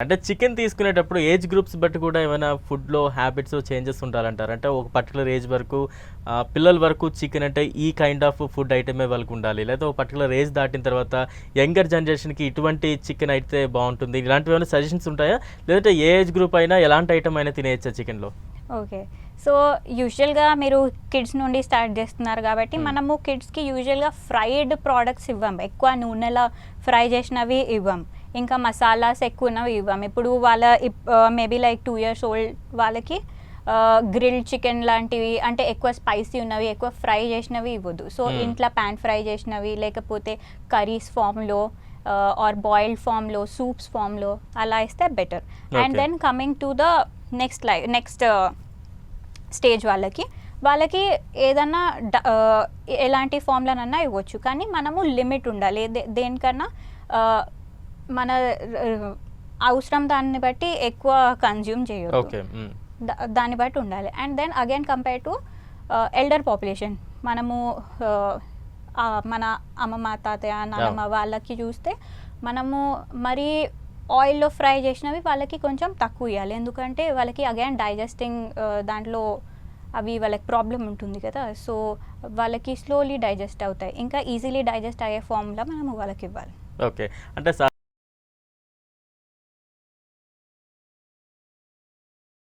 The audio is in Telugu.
అంటే చికెన్ తీసుకునేటప్పుడు ఏజ్ గ్రూప్స్ బట్టి కూడా ఏమైనా ఫుడ్‌లో హ్యాబిట్స్ చేంజెస్ ఉండాలంటారా? అంటే ఒక పర్టిక్యులర్ ఏజ్ వరకు పిల్లల వరకు చికెన్ అంటే ఈ కైండ్ ఆఫ్ ఫుడ్ ఐటమే వాళ్ళకుండాలి. లేదా ఒక పర్టిక్యులర్ ఏజ్ దాటిన తర్వాత యంగర్ జనరేషన్‌కి ఇటువంటి చికెన్ అయితే బావుంటుంది. ఇలాంటివేమైనా సజెషన్స్ ఉంటాయా? లేదంటే ఏ ఏజ్ గ్రూప్ అయినా ఎలాంటి ఐటెమ్ అయినా తినేయచ్చా చికెన్‌లో? ఓకే. సో, యూజువల్‌గా మీరు కిడ్స్ నుండి స్టార్ట్ చేస్తున్నారు కాబట్టి, హ్మ్. మనము కిడ్స్‌కి యూజువల్‌గా ఫ్రైడ్ ప్రొడక్ట్స్ ఇవ్వం. ఎక్కువ నూనెలో ఫ్రై చేసినవి ఇవ్వం. ఇంకా మసాలాస్ ఎక్కువున్నవి ఇవ్వం. ఇప్పుడు వాళ్ళ మేబీ లైక్ 2 ఇయర్స్ ఓల్డ్ వాళ్ళకి గ్రిల్డ్ చికెన్ లాంటివి అంటే ఎక్కువ స్పైసీ ఉన్నవి, ఎక్కువ ఫ్రై చేసినవి ఇవ్వద్దు. సో, ఇంట్లో పాన్ ఫ్రై చేసినవి లేకపోతే కర్రీస్ ఫామ్‌లో ఆర్ బాయిల్డ్ ఫామ్‌లో, సూప్స్ ఫామ్‌లో అలా ఇస్తే better. And okay. Then coming to the next stage వాళ్ళకి ఏదన్నా ఎలాంటి ఫామ్‌లోనన్నా ఇవ్వచ్చు. కానీ మనము లిమిట్ ఉండాలి. దేనికన్నా మన అవసరం దాన్ని బట్టి ఎక్కువ కన్జ్యూమ్ చేయొద్దు. ఓకే. హ్మ్. దాన్ని బట్టి ఉండాలి. And then again compare to elder population మనము మన అమ్మమ్మ, తాతయ్య, నానమ్మ వాళ్ళకి చూస్తే మనము మరీ ఆయిల్‌లో ఫ్రై చేసినవి వాళ్ళకి కొంచెం తక్కువ ఇయ్యాలి. ఎందుకంటే వాళ్ళకి అగైన్ డైజెస్టింగ్ దాంట్లో అవి వాళ్ళకి ప్రాబ్లమ్ ఉంటుంది కదా! సో, వాళ్ళకి స్లోలీ డైజెస్ట్ అవుతాయి. ఇంకా ఈజీలీ డైజెస్ట్ అయ్యే ఫార్మ్‌లో మనము వాళ్ళకివ్వాలి. ఓకే. అంటే